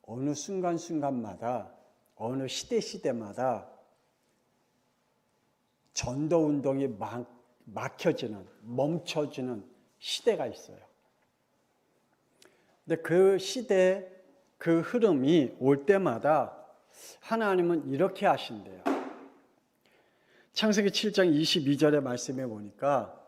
어느 순간순간마다 어느 시대마다 전도운동이 막혀지는, 멈춰지는 시대가 있어요. 근데 그 시대, 그 흐름이 올 때마다 하나님은 이렇게 하신대요. 창세기 7장 22절의 말씀에 보니까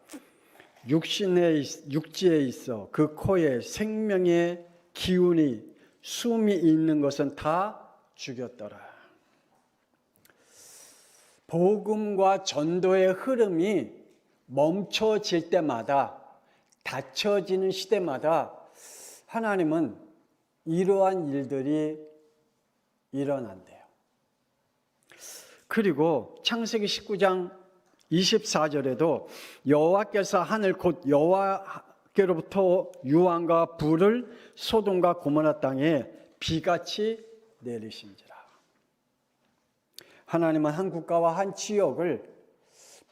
육지에 있어 그 코에 생명의 기운이 숨이 있는 것은 다 죽였더라. 복음과 전도의 흐름이 멈춰질 때마다, 닫혀지는 시대마다 하나님은 이러한 일들이 일어난대요. 그리고 창세기 19장 24절에도 여호와께서 하늘 곧 여호와께로부터 유황과 불을 소돔과 고모라 땅에 비같이 내리신지라. 하나님은 한 국가와 한 지역을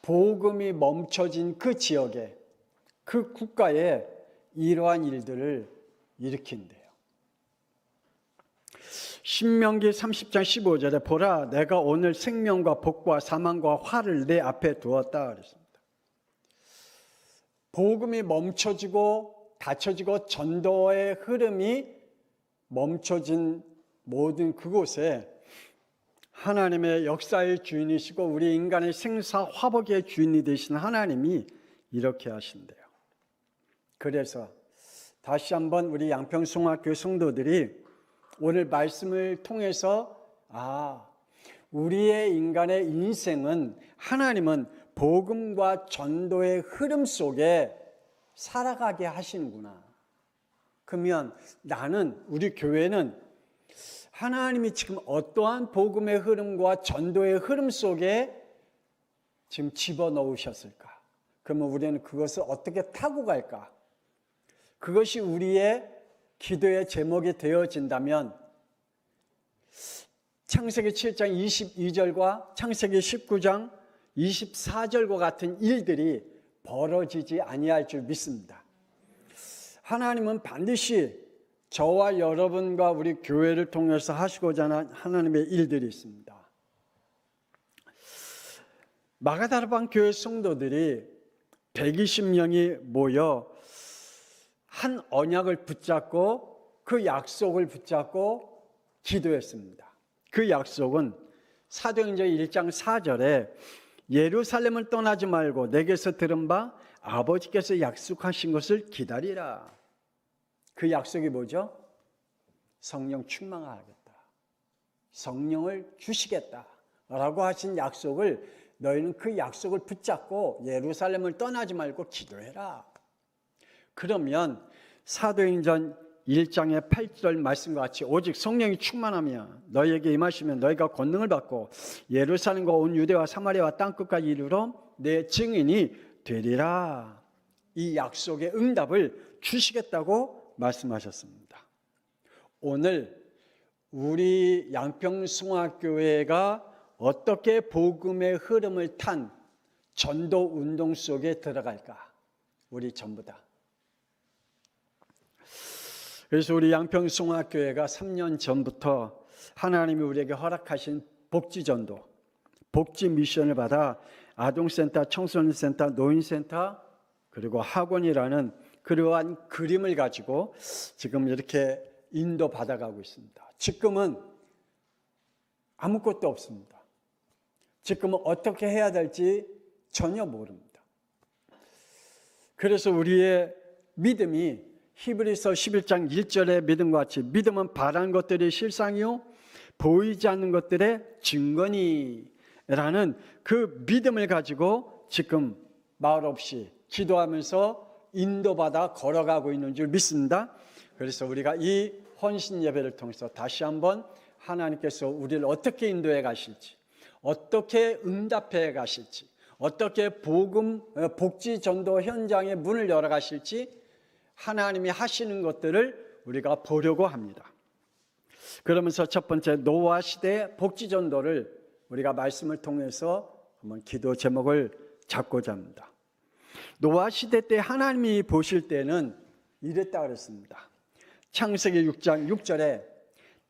복음이 멈춰진 그 지역에, 그 국가에 이러한 일들을 일으킨대요. 신명기 30장 15절에 보라 내가 오늘 생명과 복과 사망과 화를 내 앞에 두었다 그랬습니다. 복음이 멈춰지고 닫혀지고 전도의 흐름이 멈춰진 모든 그곳에 하나님의 역사의 주인이시고 우리 인간의 생사 화복의 주인이 되신 하나님이 이렇게 하신대요. 그래서 다시 한번 우리 양평송학교 성도들이 오늘 말씀을 통해서 우리의 인간의 인생은 하나님은 복음과 전도의 흐름 속에 살아가게 하시는구나. 그러면 우리 교회는 하나님이 지금 어떠한 복음의 흐름과 전도의 흐름 속에 지금 집어넣으셨을까? 그러면 우리는 그것을 어떻게 타고 갈까? 그것이 우리의 기도의 제목이 되어진다면 창세기 7장 22절과 창세기 19장 24절과 같은 일들이 벌어지지 아니할 줄 믿습니다. 하나님은 반드시 저와 여러분과 우리 교회를 통해서 하시고자 하는 하나님의 일들이 있습니다. 마가다르방 교회 성도들이 120명이 모여 한 언약을 붙잡고 그 약속을 붙잡고 기도했습니다. 그 약속은 사도행전 1장 4절에 예루살렘을 떠나지 말고 내게서 들은 바 아버지께서 약속하신 것을 기다리라. 그 약속이 뭐죠? 성령 충만하겠다. 성령을 주시겠다. 라고 하신 약속을 너희는 그 약속을 붙잡고 예루살렘을 떠나지 말고 기도해라. 그러면 사도행전 1장의 8절 말씀과 같이 오직 성령이 충만하면 너희에게 임하시면 너희가 권능을 받고 예루살렘과 온 유대와 사마리아와 땅끝까지 이르러 내 증인이 되리라. 이 약속의 응답을 주시겠다고 말씀하셨습니다. 오늘 우리 양평송학교회가 어떻게 복음의 흐름을 탄 전도 운동 속에 들어갈까? 우리 전부 다. 그래서 우리 양평송학교회가 3년 전부터 하나님이 우리에게 허락하신 복지전도, 복지 미션을 받아 아동센터, 청소년센터, 노인센터 그리고 학원이라는 그러한 그림을 가지고 지금 이렇게 인도받아가고 있습니다. 지금은 아무것도 없습니다. 지금은 어떻게 해야 될지 전혀 모릅니다. 그래서 우리의 믿음이 히브리서 11장 1절의 믿음과 같이 믿음은 바라는 것들이 실상이요 보이지 않는 것들의 증거니라는 그 믿음을 가지고 지금 말 없이 기도하면서 인도받아 걸어가고 있는 줄 믿습니다. 그래서 우리가 이 헌신 예배를 통해서 다시 한번 하나님께서 우리를 어떻게 인도해 가실지, 어떻게 응답해 가실지, 어떻게 복지 전도 현장의 문을 열어 가실지 하나님이 하시는 것들을 우리가 보려고 합니다. 그러면서 첫 번째 노아 시대 복지 전도를 우리가 말씀을 통해서 한번 기도 제목을 잡고자 합니다. 노아 시대 때 하나님이 보실 때는 이랬다 그랬습니다. 창세기 6장 6절에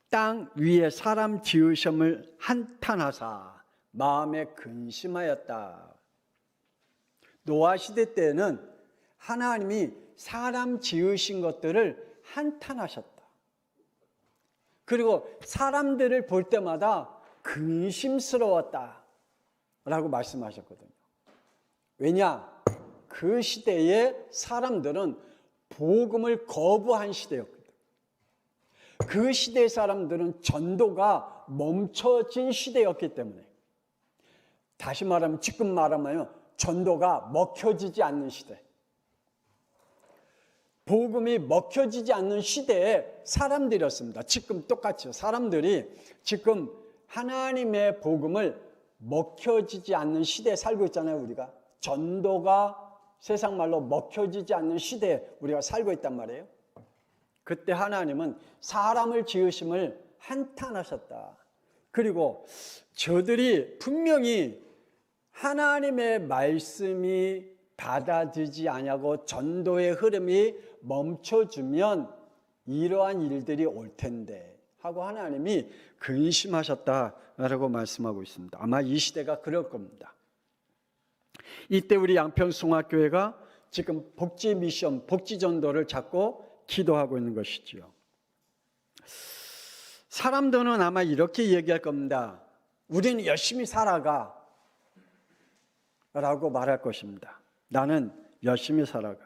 땅 위에 사람 지으심을 한탄하사 마음에 근심하였다. 노아 시대 때는 하나님이 사람 지으신 것들을 한탄하셨다. 그리고 사람들을 볼 때마다 근심스러웠다 라고 말씀하셨거든요. 왜냐? 그 시대의 사람들은 복음을 거부한 시대였거든요. 그 시대의 사람들은 전도가 멈춰진 시대였기 때문에, 다시 말하면 지금 말하면 전도가 먹혀지지 않는 시대, 복음이 먹혀지지 않는 시대의 사람들이었습니다. 지금 똑같죠. 사람들이 지금 하나님의 복음을 먹혀지지 않는 시대에 살고 있잖아요. 우리가 전도가 세상 말로 먹혀지지 않는 시대에 우리가 살고 있단 말이에요. 그때 하나님은 사람을 지으심을 한탄하셨다. 그리고 저들이 분명히 하나님의 말씀이 받아들이지 않냐고 전도의 흐름이 멈춰주면 이러한 일들이 올 텐데 하고 하나님이 근심하셨다라고 말씀하고 있습니다. 아마 이 시대가 그럴 겁니다. 이때 우리 양평송학교회가 지금 복지 미션, 복지 전도를 잡고 기도하고 있는 것이지요. 사람들은 아마 이렇게 얘기할 겁니다. 우리는 열심히 살아가 라고 말할 것입니다. 나는 열심히 살아가.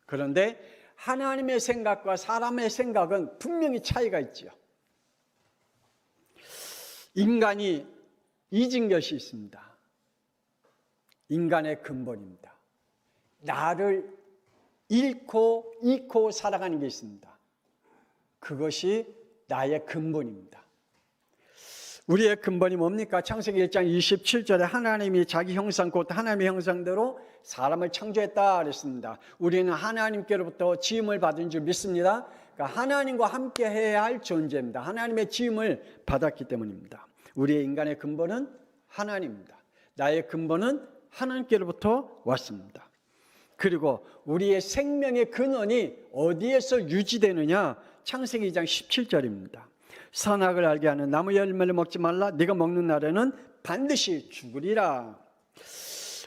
그런데 하나님의 생각과 사람의 생각은 분명히 차이가 있지요. 인간이 잊은 것이 있습니다. 인간의 근본입니다. 나를 잃고 살아가는 게 있습니다. 그것이 나의 근본입니다. 우리의 근본이 뭡니까? 창세기 1장 27절에 하나님이 자기 형상 곧 하나님의 형상대로 사람을 창조했다 그랬습니다. 우리는 하나님께로부터 지음을 받은 줄 믿습니다. 그러니까 하나님과 함께 해야 할 존재입니다. 하나님의 지음을 받았기 때문입니다. 우리의 인간의 근본은 하나님입니다. 나의 근본은 하나님께로부터 왔습니다. 그리고 우리의 생명의 근원이 어디에서 유지되느냐? 창세기 2장 17절입니다. 선악을 알게 하는 나무 열매를 먹지 말라. 네가 먹는 날에는 반드시 죽으리라.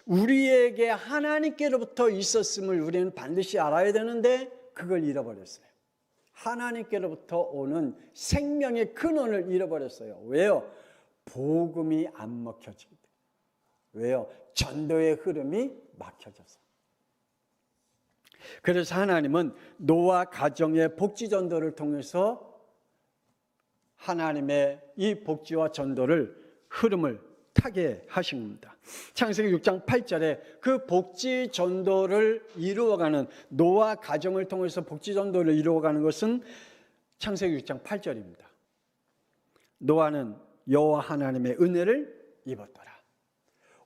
우리에게 하나님께로부터 있었음을 우리는 반드시 알아야 되는데 그걸 잃어버렸어요. 하나님께로부터 오는 생명의 근원을 잃어버렸어요. 왜요? 복음이 안 먹혀지기 때문에. 왜요? 전도의 흐름이 막혀져서. 그래서 하나님은 노아 가정의 복지 전도를 통해서 하나님의 이 복지와 전도를 흐름을 타게 하신 겁니다. 창세기 6장 8절에 그 복지 전도를 이루어가는 노아 가정을 통해서 복지 전도를 이루어가는 것은 창세기 6장 8절입니다. 노아는 여호와 하나님의 은혜를 입었더라.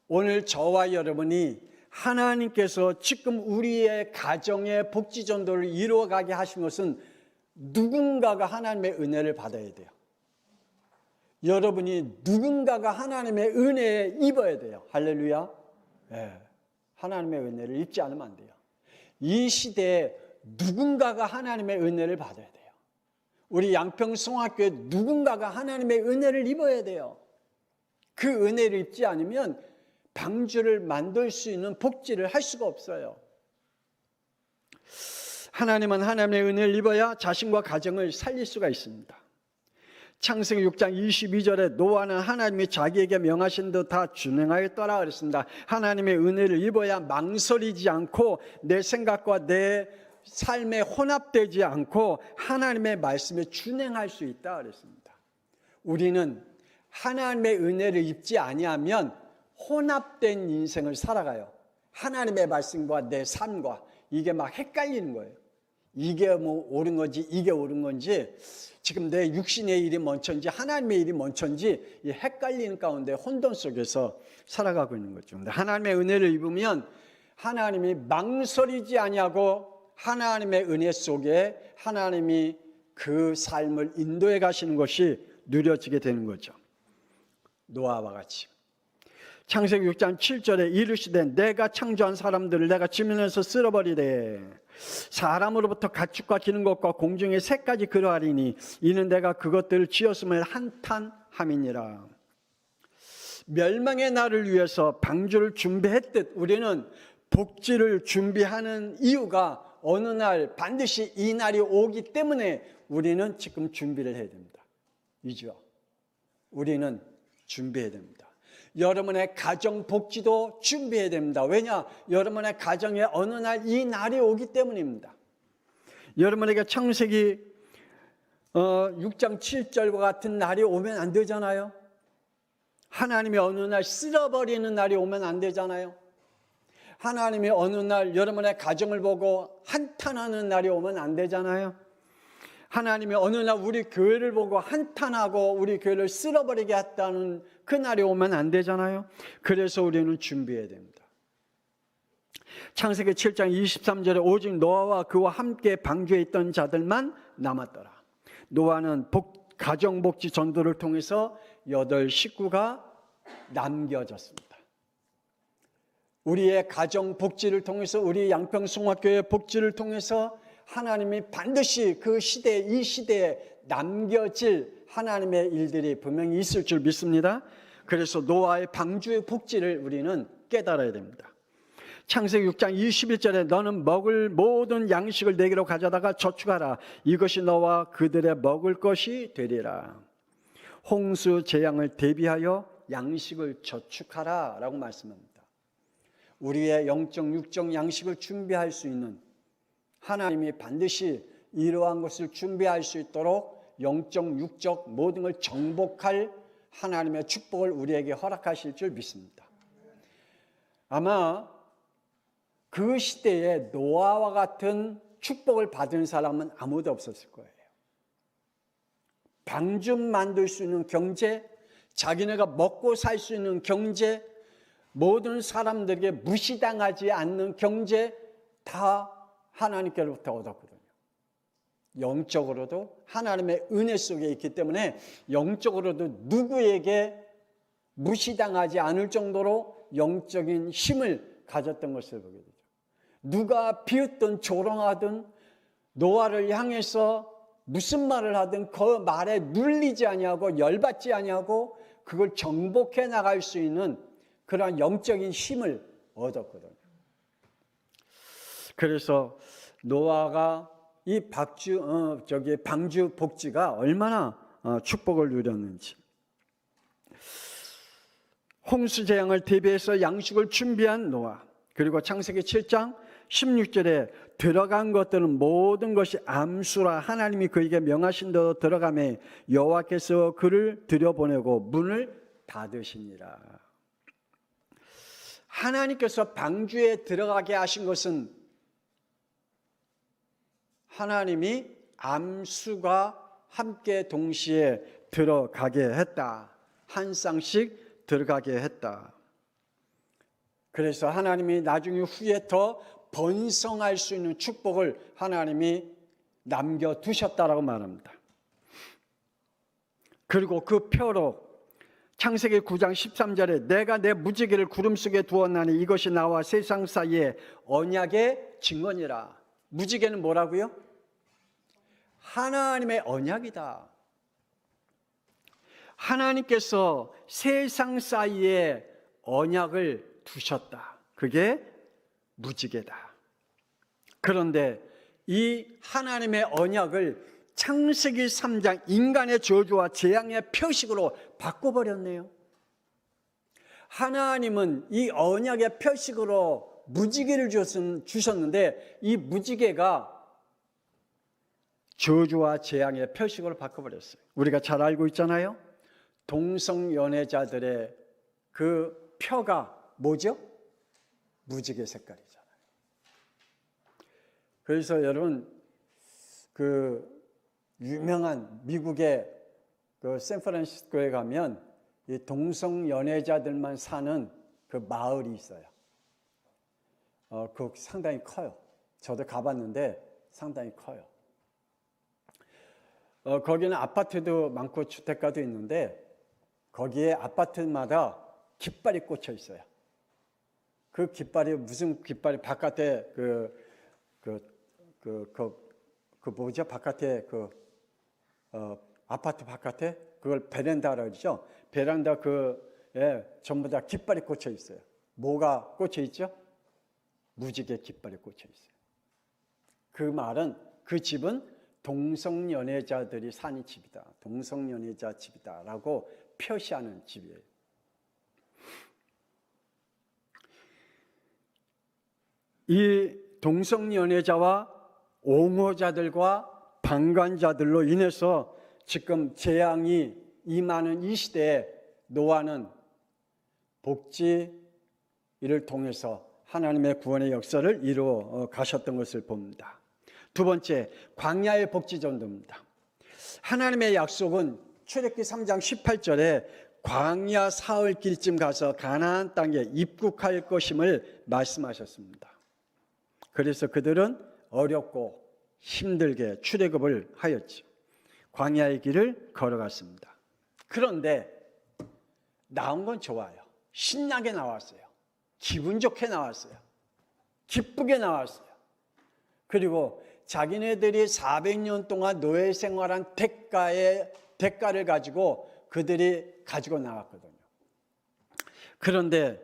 오늘 저와 여러분이 하나님께서 지금 우리의 가정의 복지 전도를 이루어가게 하신 것은 누군가가 하나님의 은혜를 받아야 돼요. 여러분이 누군가가 하나님의 은혜에 입어야 돼요. 할렐루야. 네. 하나님의 은혜를 입지 않으면 안 돼요. 이 시대에 누군가가 하나님의 은혜를 받아야 돼요. 우리 양평송학교에 누군가가 하나님의 은혜를 입어야 돼요. 그 은혜를 입지 않으면 방주를 만들 수 있는 복지를 할 수가 없어요. 하나님은 하나님의 은혜를 입어야 자신과 가정을 살릴 수가 있습니다. 창세기 6장 22절에 노아는 하나님이 자기에게 명하신 듯 다 준행하였더라 그랬습니다. 하나님의 은혜를 입어야 망설이지 않고 내 생각과 내 삶에 혼합되지 않고 하나님의 말씀에 준행할 수 있다 그랬습니다. 우리는 하나님의 은혜를 입지 아니하면 혼합된 인생을 살아가요. 하나님의 말씀과 내 삶과 이게 막 헷갈리는 거예요. 이게 뭐 옳은 건지 이게 옳은 건지 지금 내 육신의 일이 먼저인지 하나님의 일이 먼저인지 이 헷갈리는 가운데 혼돈 속에서 살아가고 있는 거죠. 근데 하나님의 은혜를 입으면 하나님이 망설이지 아니하고 하나님의 은혜 속에 하나님이 그 삶을 인도해 가시는 것이 누려지게 되는 거죠. 노아와 같이. 창세기 6장 7절에 이르시되 내가 창조한 사람들을 내가 지면에서 쓸어버리되 사람으로부터 가축과 기는 것과 공중의 새까지 그러하리니 이는 내가 그것들을 지었음을 한탄함이니라. 멸망의 날을 위해서 방주를 준비했듯 우리는 복지를 준비하는 이유가 어느 날 반드시 이 날이 오기 때문에 우리는 지금 준비를 해야 됩니다. 이죠. 우리는 준비해야 됩니다. 여러분의 가정 복지도 준비해야 됩니다. 왜냐? 여러분의 가정에 어느 날 이 날이 오기 때문입니다. 여러분에게 창세기 6장 7절과 같은 날이 오면 안 되잖아요. 하나님이 어느 날 쓸어버리는 날이 오면 안 되잖아요. 하나님이 어느 날 여러분의 가정을 보고 한탄하는 날이 오면 안 되잖아요. 하나님이 어느 날 우리 교회를 보고 한탄하고 우리 교회를 쓸어버리게 했다는 그 날이 오면 안 되잖아요. 그래서 우리는 준비해야 됩니다. 창세기 7장 23절에 오직 노아와 그와 함께 방주에 있던 자들만 남았더라. 노아는 가정복지 전도를 통해서 8 식구가 남겨졌습니다. 우리의 가정복지를 통해서 우리 양평송화교회 복지를 통해서 하나님이 반드시 그 시대에 이 시대에 남겨질 하나님의 일들이 분명히 있을 줄 믿습니다. 그래서 노아의 방주의 복지를 우리는 깨달아야 됩니다. 창세기 6장 21절에 너는 먹을 모든 양식을 내게로 가져다가 저축하라. 이것이 너와 그들의 먹을 것이 되리라. 홍수 재앙을 대비하여 양식을 저축하라 라고 말씀합니다. 우리의 영적 육적 양식을 준비할 수 있는 하나님이 반드시 이러한 것을 준비할 수 있도록 영적 육적 모든 걸 정복할 하나님의 축복을 우리에게 허락하실 줄 믿습니다. 아마 그 시대에 노아와 같은 축복을 받은 사람은 아무도 없었을 거예요. 방주 만들 수 있는 경제, 자기네가 먹고 살 수 있는 경제, 모든 사람들에게 무시당하지 않는 경제 다 하나님께로부터 얻었거든요. 영적으로도 하나님의 은혜 속에 있기 때문에 영적으로도 누구에게 무시당하지 않을 정도로 영적인 힘을 가졌던 것을 보게 되죠. 누가 비웃든 조롱하든 노아를 향해서 무슨 말을 하든 그 말에 눌리지 아니하고 열받지 아니하고 그걸 정복해 나갈 수 있는 그러한 영적인 힘을 얻었거든요. 그래서 노아가 이 방주 복지가 얼마나 축복을 누렸는지. 홍수 재앙을 대비해서 양식을 준비한 노아. 그리고 창세기 7장 16절에 들어간 것들은 모든 것이 암수라 하나님이 그에게 명하신 대로 들어가매 여호와께서 그를 들여보내고 문을 닫으시니라. 하나님께서 방주에 들어가게 하신 것은 하나님이 암수가 함께 동시에 들어가게 했다. 한 쌍씩 들어가게 했다. 그래서 하나님이 나중에 후에 더 번성할 수 있는 축복을 하나님이 남겨두셨다라고 말합니다. 그리고 그 표로 창세기 9장 13절에 내가 내 무지개를 구름 속에 두었나니 이것이 나와 세상 사이에 언약의 증언이라. 무지개는 뭐라고요? 하나님의 언약이다. 하나님께서 세상 사이에 언약을 두셨다. 그게 무지개다. 그런데 이 하나님의 언약을 창세기 3장 인간의 저주와 재앙의 표식으로 바꿔버렸네요. 하나님은 이 언약의 표식으로 무지개를 주셨는데 이 무지개가 저주와 재앙의 표식으로 바꿔버렸어요. 우리가 잘 알고 있잖아요. 동성연애자들의 그 표가 뭐죠? 무지개 색깔이잖아요. 그래서 여러분 그 유명한 미국의 그 샌프란시스코에 가면 이 동성연애자들만 사는 그 마을이 있어요. 그 상당히 커요. 저도 가봤는데 상당히 커요. 거기는 아파트도 많고 주택가도 있는데 거기에 아파트마다 깃발이 꽂혀 있어요. 그 깃발이 무슨 깃발이 바깥에 뭐죠? 바깥에 아파트 바깥에 그걸 베란다라고 그러죠. 베란다 전부 다 깃발이 꽂혀 있어요. 뭐가 꽂혀 있죠? 무지개 깃발이 꽂혀 있어요. 그 말은 그 집은 동성연애자들이 사는 집이다. 동성연애자 집이다라고 표시하는 집이에요. 이 동성연애자와 옹호자들과 방관자들로 인해서 지금 재앙이 임하는 이 시대에 노아는 복지를 통해서 하나님의 구원의 역사를 이루어 가셨던 것을 봅니다. 두 번째, 광야의 복지전도입니다. 하나님의 약속은 출애굽기 3장 18절에 광야 사흘 길쯤 가서 가나안 땅에 입국할 것임을 말씀하셨습니다. 그래서 그들은 어렵고 힘들게 출애굽을 하였죠. 광야의 길을 걸어갔습니다. 그런데 나온 건 좋아요. 신나게 나왔어요. 기분 좋게 나왔어요. 기쁘게 나왔어요. 그리고 자기네들이 400년 동안 노예 생활한 대가를 가지고 그들이 가지고 나왔거든요. 그런데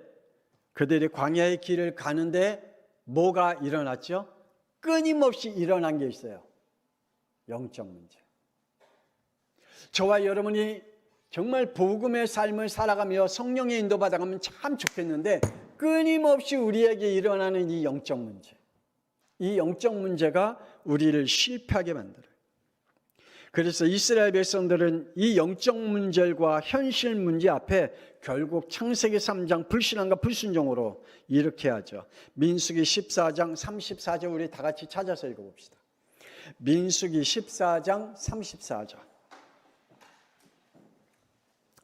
그들이 광야의 길을 가는데 뭐가 일어났죠? 끊임없이 일어난 게 있어요. 영적 문제. 저와 여러분이 정말 복음의 삶을 살아가며 성령의 인도받아가면 참 좋겠는데 끊임없이 우리에게 일어나는 이 영적 문제. 이 영적 문제가 우리를 실패하게 만들어요. 그래서 이스라엘 백성들은 이 영적 문제와 현실 문제 앞에 결국 창세기 3장 불신앙과 불순종으로 이렇게 하죠. 민수기 14장 34절 우리 다 같이 찾아서 읽어봅시다. 민수기 14장 34절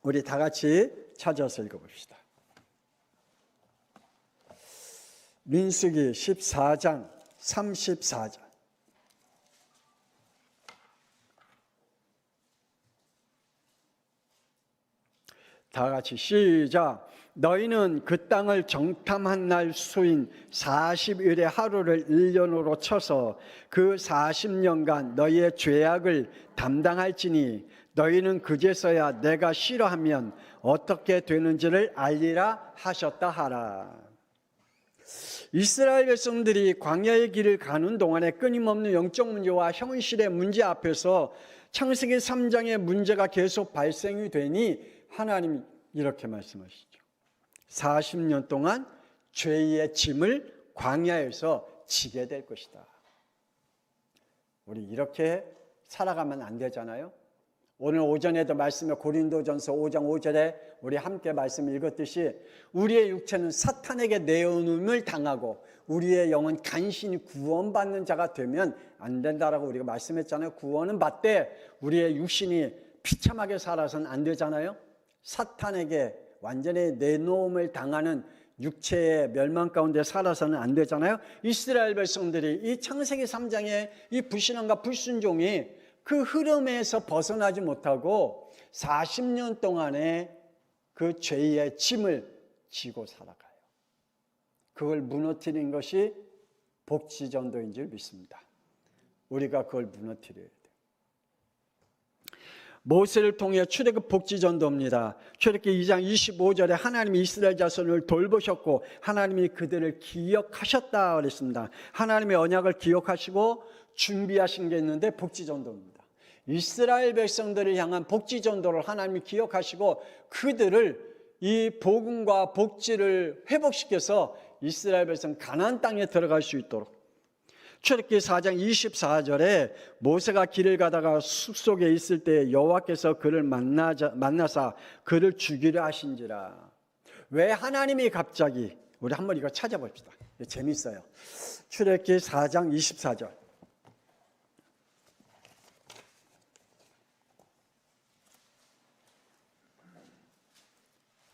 우리 다 같이 찾아서 읽어봅시다. 민수기 14장 34절 다 같이 시작. 너희는 그 땅을 정탐한 날 수인 40일의 하루를 1년으로 쳐서 그 40년간 너희의 죄악을 담당할지니 너희는 그제서야 내가 싫어하면 어떻게 되는지를 알리라 하셨다 하라. 이스라엘 백성들이 광야의 길을 가는 동안에 끊임없는 영적 문제와 현실의 문제 앞에서 창세기 3장의 문제가 계속 발생이 되니 하나님이 이렇게 말씀하시죠. 40년 동안 죄의 짐을 광야에서 지게 될 것이다. 우리 이렇게 살아가면 안 되잖아요. 오늘 오전에도 말씀에 고린도전서 5장 5절에 우리 함께 말씀 읽었듯이 우리의 육체는 사탄에게 내어놓음을 당하고 우리의 영은 간신히 구원받는 자가 되면 안 된다라고 우리가 말씀했잖아요. 구원은 받되 우리의 육신이 비참하게 살아서는 안 되잖아요. 사탄에게 완전히 내놓음을 당하는 육체의 멸망 가운데 살아서는 안 되잖아요. 이스라엘 백성들이 이 창세기 3장의 이 불신앙과 불순종이 그 흐름에서 벗어나지 못하고 40년 동안의 그 죄의 짐을 지고 살아가요. 그걸 무너뜨린 것이 복지전도인 줄 믿습니다. 우리가 그걸 무너뜨려야 돼요. 모세를 통해 출애굽 복지전도입니다. 출애굽기 2장 25절에 하나님이 이스라엘 자손을 돌보셨고 하나님이 그들을 기억하셨다 그랬습니다. 하나님의 언약을 기억하시고 준비하신 게 있는데 복지전도입니다. 이스라엘 백성들을 향한 복지전도를 하나님이 기억하시고 그들을 이 복음과 복지를 회복시켜서 이스라엘 백성 가나안 땅에 들어갈 수 있도록 출애굽기 4장 24절에 모세가 길을 가다가 숲속에 있을 때 여호와께서 그를 만나사 그를 죽이려 하신지라. 왜 하나님이 갑자기 우리 한번 이거 찾아봅시다. 재밌어요. 출애굽기 4장 24절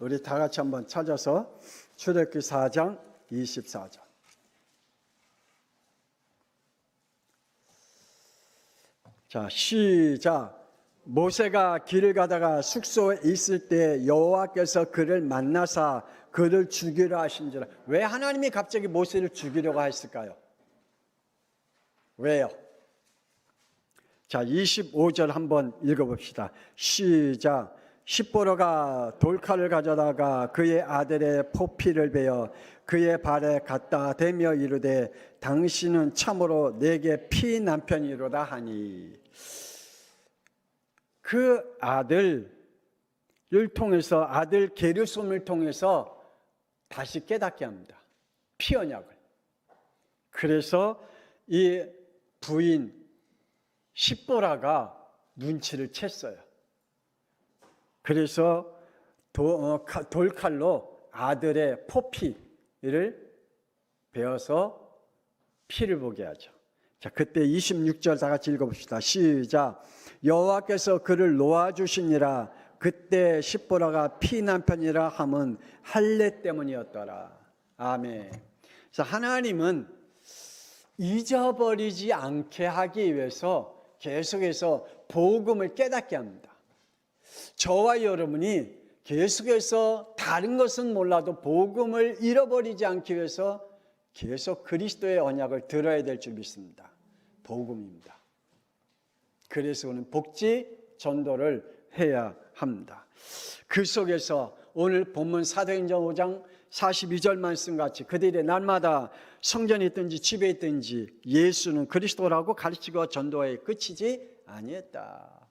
우리 다 같이 한번 찾아서 출애굽기 4장 24절 자, 시작. 모세가 길을 가다가 숙소에 있을 때 여호와께서 그를 만나사 그를 죽이려 하신지라. 왜 하나님이 갑자기 모세를 죽이려고 했을까요? 왜요? 자, 25절 한번 읽어봅시다. 시작. 십보로가 돌칼을 가져다가 그의 아들의 포피를 베어 그의 발에 갖다 대며 이르되 당신은 참으로 내게 피남편이로다 하니. 그 아들을 통해서, 아들 게르솜을 통해서 다시 깨닫게 합니다. 피 언약을. 그래서 이 부인 십보라가 눈치를 챘어요. 그래서 돌칼로 아들의 포피를 베어서 피를 보게 하죠. 자, 그때 26절 다 같이 읽어봅시다. 시작. 여호와께서 그를 놓아주시니라. 그때 십보라가 피남편이라 함은 할례 때문이었더라. 아멘. 그래서 하나님은 잊어버리지 않게 하기 위해서 계속해서 복음을 깨닫게 합니다. 저와 여러분이 계속해서 다른 것은 몰라도 복음을 잃어버리지 않기 위해서 계속 그리스도의 언약을 들어야 될 줄 믿습니다. 복음입니다. 그래서 우리는 복지 전도를 해야 합니다. 그 속에서 오늘 본문 사도행전 5장 42절 말씀 같이 그들이 날마다 성전에 있든지 집에 있든지 예수는 그리스도라고 가르치고 전도에 그치지 아니했다.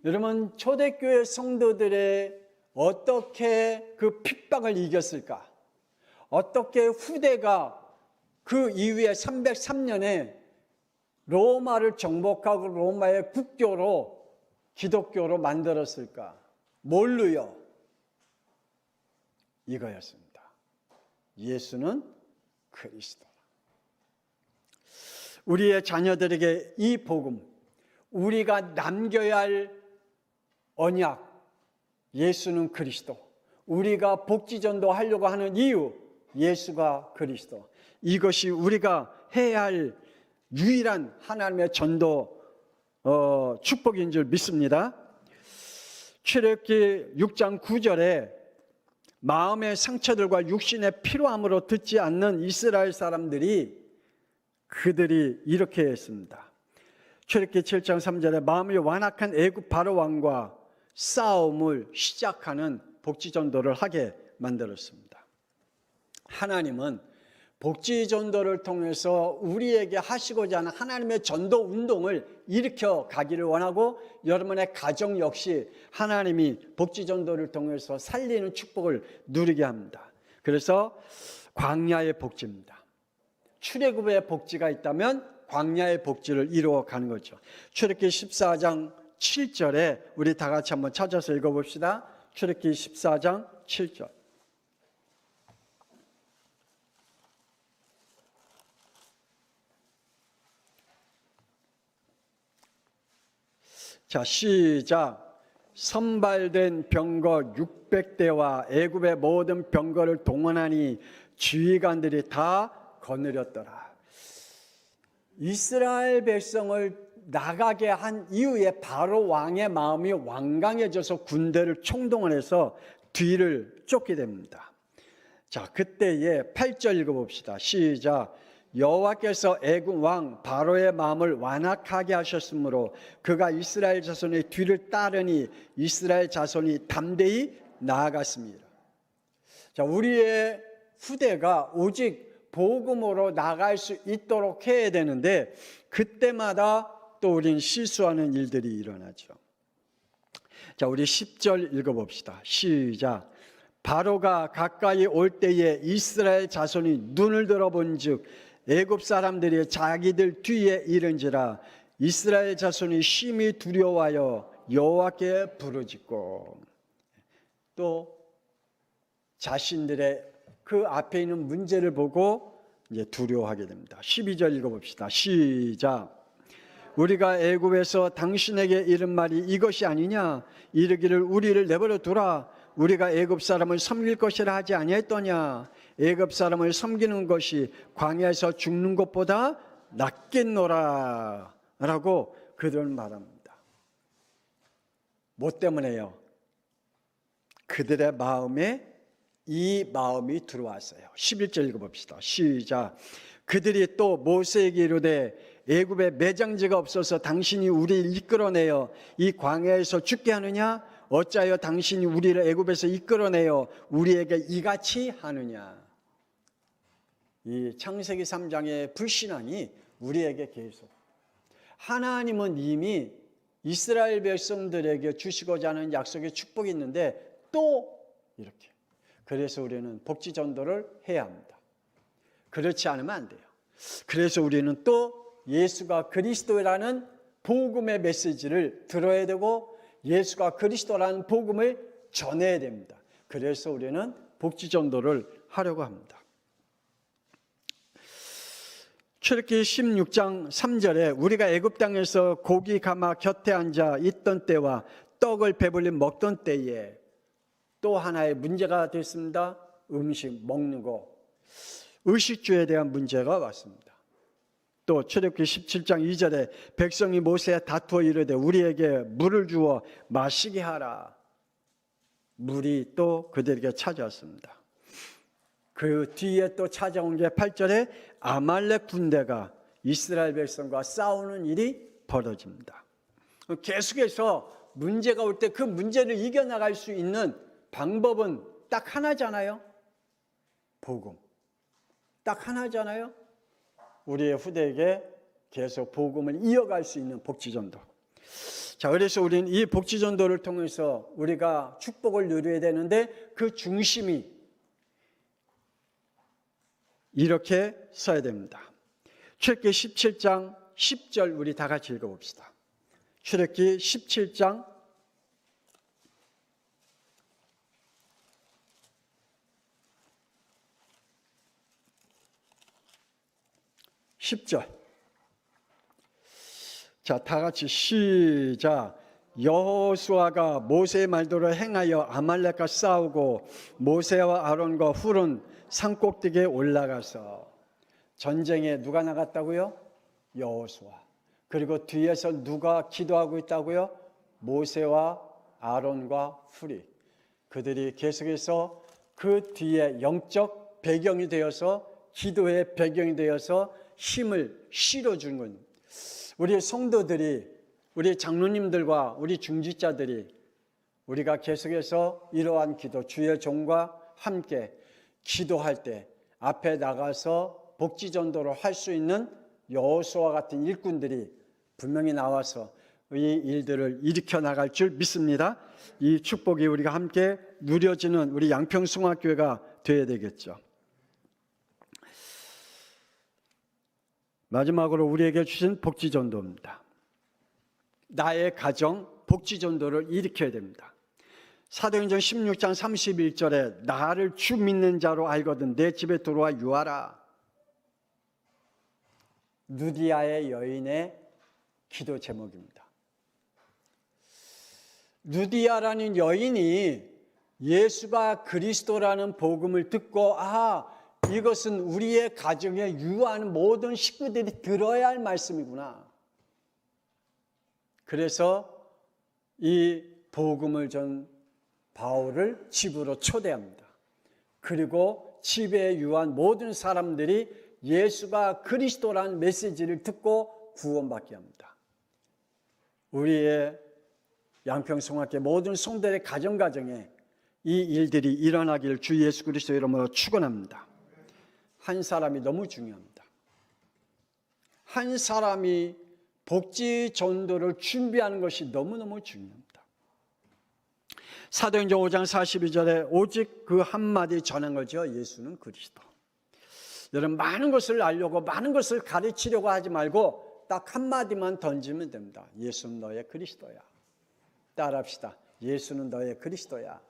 여러분, 초대교회 성도들의 어떻게 그 핍박을 이겼을까? 어떻게 후대가 그 이후에 303년에 로마를 정복하고 로마의 국교로 기독교로 만들었을까? 뭘로요? 이거였습니다. 예수는 그리스도. 우리의 자녀들에게 이 복음, 우리가 남겨야 할 언약, 예수는 그리스도. 우리가 복지전도 하려고 하는 이유, 예수가 그리스도. 이것이 우리가 해야 할 유일한 하나님의 전도 축복인 줄 믿습니다. 출애굽기 6장 9절에 마음의 상처들과 육신의 피로함으로 듣지 않는 이스라엘 사람들이 그들이 이렇게 했습니다. 출애굽기 7장 3절에 마음이 완악한 애굽 바로 왕과 싸움을 시작하는 복지전도를 하게 만들었습니다. 하나님은 복지전도를 통해서 우리에게 하시고자 하는 하나님의 전도 운동을 일으켜 가기를 원하고 여러분의 가정 역시 하나님이 복지전도를 통해서 살리는 축복을 누리게 합니다. 그래서 광야의 복지입니다. 출애굽의 복지가 있다면 광야의 복지를 이루어가는 거죠. 출애굽기 14장 7절에 우리 다 같이 한번 찾아서 읽어봅시다. 출애굽기 14장 7절. 자, 시작. 선발된 병거 600대와 애굽의 모든 병거를 동원하니 지휘관들이 다 거느렸더라. 이스라엘 백성을 나가게 한 이후에 바로 왕의 마음이 완강해져서 군대를 총동원해서 뒤를 쫓게 됩니다. 자, 그때에 8절 읽어봅시다. 시작. 여호와께서 애굽 왕 바로의 마음을 완악하게 하셨으므로 그가 이스라엘 자손의 뒤를 따르니 이스라엘 자손이 담대히 나아갔습니다. 자, 우리의 후대가 오직 복음으로 나갈 수 있도록 해야 되는데 그때마다 또 우리는 실수하는 일들이 일어나죠. 자, 우리 10절 읽어봅시다. 시작. 바로가 가까이 올 때에 이스라엘 자손이 눈을 들어본즉 애굽 사람들이 자기들 뒤에 이른지라 이스라엘 자손이 심히 두려워하여 여호와께 부르짖고 또 자신들의 그 앞에 있는 문제를 보고 이제 두려워하게 됩니다. 12절 읽어봅시다. 시작. 우리가 애굽에서 당신에게 이른 말이 이것이 아니냐? 이르기를 우리를 내버려 두라. 우리가 애굽 사람을 섬길 것이라 하지 아니했더냐? 애굽 사람을 섬기는 것이 광야에서 죽는 것보다 낫겠노라 라고 그들은 말합니다. 뭐 때문에요? 그들의 마음에 이 마음이 들어왔어요. 11절 읽어봅시다. 시작. 그들이 또 모세에게 이르되 애굽에 매장지가 없어서 당신이 우리를 이끌어내어 이 광야에서 죽게 하느냐? 어찌하여 당신이 우리를 애굽에서 이끌어내어 우리에게 이같이 하느냐? 이 창세기 3장의 불신앙이 우리에게 계속, 하나님은 이미 이스라엘 백성들에게 주시고자 하는 약속의 축복이 있는데 또 이렇게, 그래서 우리는 복지 전도를 해야 합니다. 그렇지 않으면 안 돼요. 그래서 우리는 또 예수가 그리스도라는 복음의 메시지를 들어야 되고 예수가 그리스도라는 복음을 전해야 됩니다. 그래서 우리는 복지 전도를 하려고 합니다. 출애굽기 16장 3절에 우리가 애굽 땅에서 고기 가마 곁에 앉아 있던 때와 떡을 배불리 먹던 때에 또 하나의 문제가 됐습니다. 음식 먹는 거, 의식주에 대한 문제가 왔습니다. 또 출애굽기 17장 2절에 백성이 모세에 다투어 이르되 우리에게 물을 주어 마시게 하라. 물이 또 그들에게 찾아왔습니다. 그 뒤에 또 찾아온 게 8절에 아말렉 군대가 이스라엘 백성과 싸우는 일이 벌어집니다. 계속해서 문제가 올 때 그 문제를 이겨나갈 수 있는 방법은 딱 하나잖아요. 복음. 딱 하나잖아요. 우리의 후대에게 계속 복음을 이어갈 수 있는 복지전도. 자, 그래서 우리는 이 복지전도를 통해서 우리가 축복을 누려야 되는데 그 중심이 이렇게 서야 됩니다. 출애굽기 17장 10절 우리 다 같이 읽어봅시다. 출애굽기 17장 10절. 자, 다 같이 시작. 여호수아가 모세의 말대로 행하여 아말렉과 싸우고 모세와 아론과 훌은 산꼭대기에 올라가서 전쟁에 누가 나갔다고요? 여호수아. 그리고 뒤에서 누가 기도하고 있다고요? 모세와 아론과 훌이. 그들이 계속해서 그 뒤에 영적 배경이 되어서, 기도의 배경이 되어서 힘을 실어주는 겁니다. 우리 성도들이, 우리 장로님들과 우리 중직자들이 우리가 계속해서 이러한 기도, 주의 종과 함께 기도할 때 앞에 나가서 복지전도를 할 수 있는 여호수아와 같은 일꾼들이 분명히 나와서 이 일들을 일으켜 나갈 줄 믿습니다. 이 축복이 우리가 함께 누려지는 우리 양평송학교회가 되어야 되겠죠. 마지막으로 우리에게 주신 복지전도입니다. 나의 가정 복지전도를 일으켜야 됩니다. 사도행전 16장 31절에 나를 주 믿는 자로 알거든 내 집에 들어와 유하라. 누디아의 여인의 기도 제목입니다. 누디아라는 여인이 예수가 그리스도라는 복음을 듣고 이것은 우리의 가정에 유하는 모든 식구들이 들어야 할 말씀이구나. 그래서 이 복음을 전 바울을 집으로 초대합니다. 그리고 집에 유한 모든 사람들이 예수가 그리스도라는 메시지를 듣고 구원받게 합니다. 우리의 양평송학교 모든 성도의 가정가정에 이 일들이 일어나기를 주 예수 그리스도 이름으로 축원합니다. 한 사람이 너무 중요합니다. 한 사람이 복지 전도를 준비하는 것이 너무너무 중요합니다. 사도행전 5장 42절에 오직 그 한마디 전한 거죠. 예수는 그리스도. 여러분, 많은 것을 알려고 많은 것을 가르치려고 하지 말고 딱 한마디만 던지면 됩니다. 예수는 너의 그리스도야. 따라합시다. 예수는 너의 그리스도야.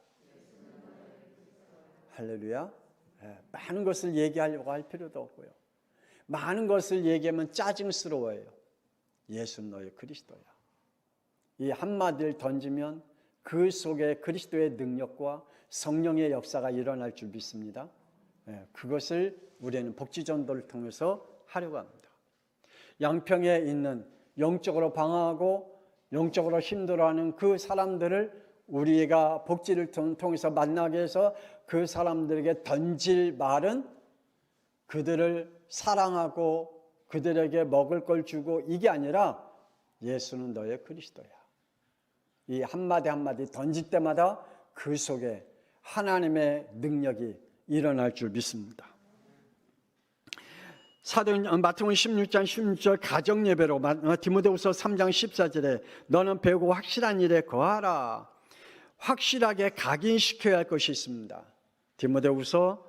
할렐루야. 많은 것을 얘기하려고 할 필요도 없고요. 많은 것을 얘기하면 짜증스러워요. 예수는 너의 그리스도야. 이 한마디를 던지면 그 속에 그리스도의 능력과 성령의 역사가 일어날 줄 믿습니다. 그것을 우리는 복지전도를 통해서 하려고 합니다. 양평에 있는 영적으로 방황하고 영적으로 힘들어하는 그 사람들을 우리가 복지를 통해서 만나게 해서 그 사람들에게 던질 말은 그들을 사랑하고 그들에게 먹을 걸 주고 이게 아니라 예수는 너의 그리스도야. 이 한마디 한마디 던질 때마다 그 속에 하나님의 능력이 일어날 줄 믿습니다. 마태복음 16장 16절 가정예배로 디모데후서 3장 14절에 너는 배우고 확실한 일에 거하라. 확실하게 각인시켜야 할 것이 있습니다. 디모데후서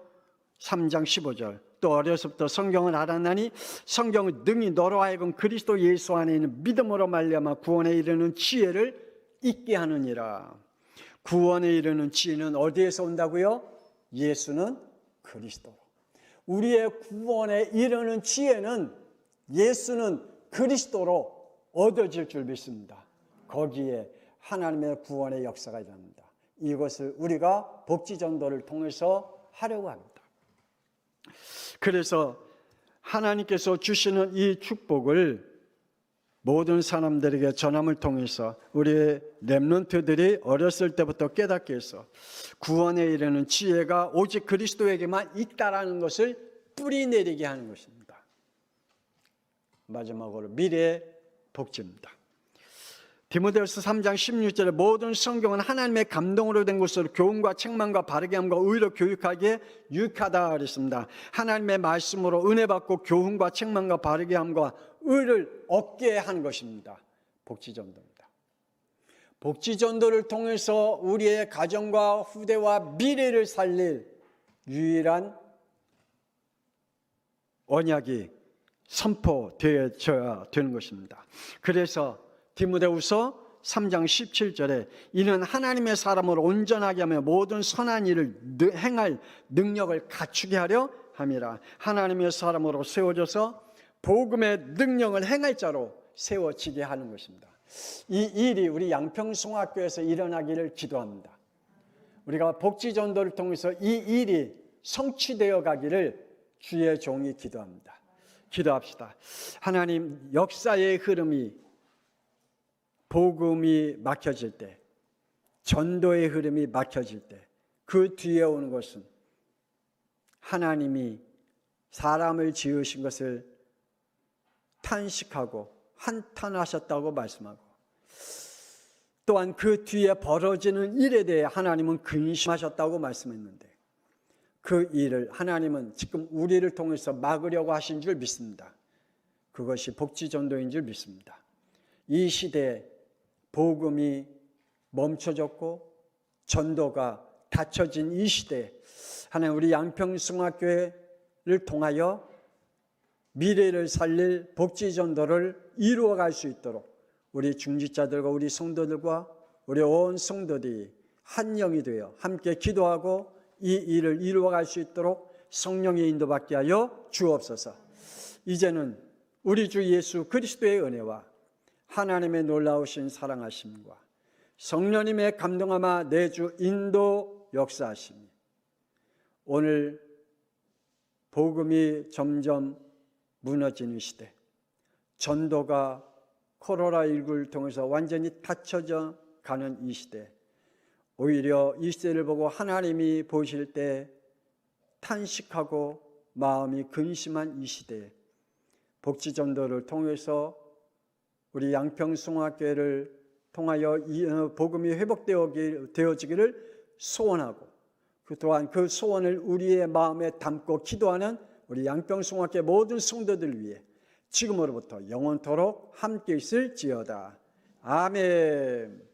3장 15절 또 어려서부터 성경을 알았나니 성경은 능히 너로 하여금 그리스도 예수 안에 있는 믿음으로 말미암아 구원에 이르는 지혜를 있게 하느니라. 구원에 이르는 지혜는 어디에서 온다고요? 예수는 그리스도로. 우리의 구원에 이르는 지혜는 예수는 그리스도로 얻어질 줄 믿습니다. 거기에 하나님의 구원의 역사가 일어납니다. 이것을 우리가 복지전도를 통해서 하려고 합니다. 그래서 하나님께서 주시는 이 축복을 모든 사람들에게 전함을 통해서 우리의 렘넌트들이 어렸을 때부터 깨닫게 해서 구원에 이르는 지혜가 오직 그리스도에게만 있다라는 것을 뿌리내리게 하는 것입니다. 마지막으로 미래의 복지입니다. 디모데후서 3장 16절에 모든 성경은 하나님의 감동으로 된 것으로 교훈과 책망과 바르게 함과 의로 교육하기에 유익하다 그랬습니다. 하나님의 말씀으로 은혜 받고 교훈과 책망과 바르게 함과 의를 얻게 하는 것입니다. 복지전도입니다. 복지전도를 통해서 우리의 가정과 후대와 미래를 살릴 유일한 언약이 선포되어야 되는 것입니다. 그래서 디모데후서 3장 17절에 이는 하나님의 사람으로 온전하게 하며 모든 선한 일을 행할 능력을 갖추게 하려 함이라. 하나님의 사람으로 세워져서 복음의 능력을 행할 자로 세워지게 하는 것입니다. 이 일이 우리 양평송학교에서 일어나기를 기도합니다. 우리가 복지전도를 통해서 이 일이 성취되어 가기를 주의 종이 기도합니다. 기도합시다. 하나님, 역사의 흐름이 복음이 막혀질 때, 전도의 흐름이 막혀질 때 그 뒤에 오는 것은 하나님이 사람을 지으신 것을 탄식하고 한탄하셨다고 말씀하고 또한 그 뒤에 벌어지는 일에 대해 하나님은 근심하셨다고 말씀했는데 그 일을 하나님은 지금 우리를 통해서 막으려고 하신 줄 믿습니다. 그것이 복지전도인 줄 믿습니다. 이 시대에 복음이 멈춰졌고 전도가 닫혀진 이 시대에 하나님 우리 양평송학교를 통하여 미래를 살릴 복지전도를 이루어갈 수 있도록 우리 중직자들과 우리 성도들과 우리 온 성도들이 한 영이 되어 함께 기도하고 이 일을 이루어갈 수 있도록 성령의 인도받게 하여 주옵소서. 이제는 우리 주 예수 그리스도의 은혜와 하나님의 놀라우신 사랑하심과 성령님의 감동하마 내주 인도 역사하심이 오늘 복음이 점점 무너지는 시대, 전도가 코로나19를 통해서 완전히 닫혀져 가는 이 시대, 오히려 이 시대를 보고 하나님이 보실 때 탄식하고 마음이 근심한 이 시대에 복지전도를 통해서 우리 양평송학교를 통하여 복음이 회복되어지기를 소원하고 또한 그 소원을 우리의 마음에 담고 기도하는 우리 양평송학교 모든 성도들 위해 지금으로부터 영원토록 함께 있을지어다. 아멘.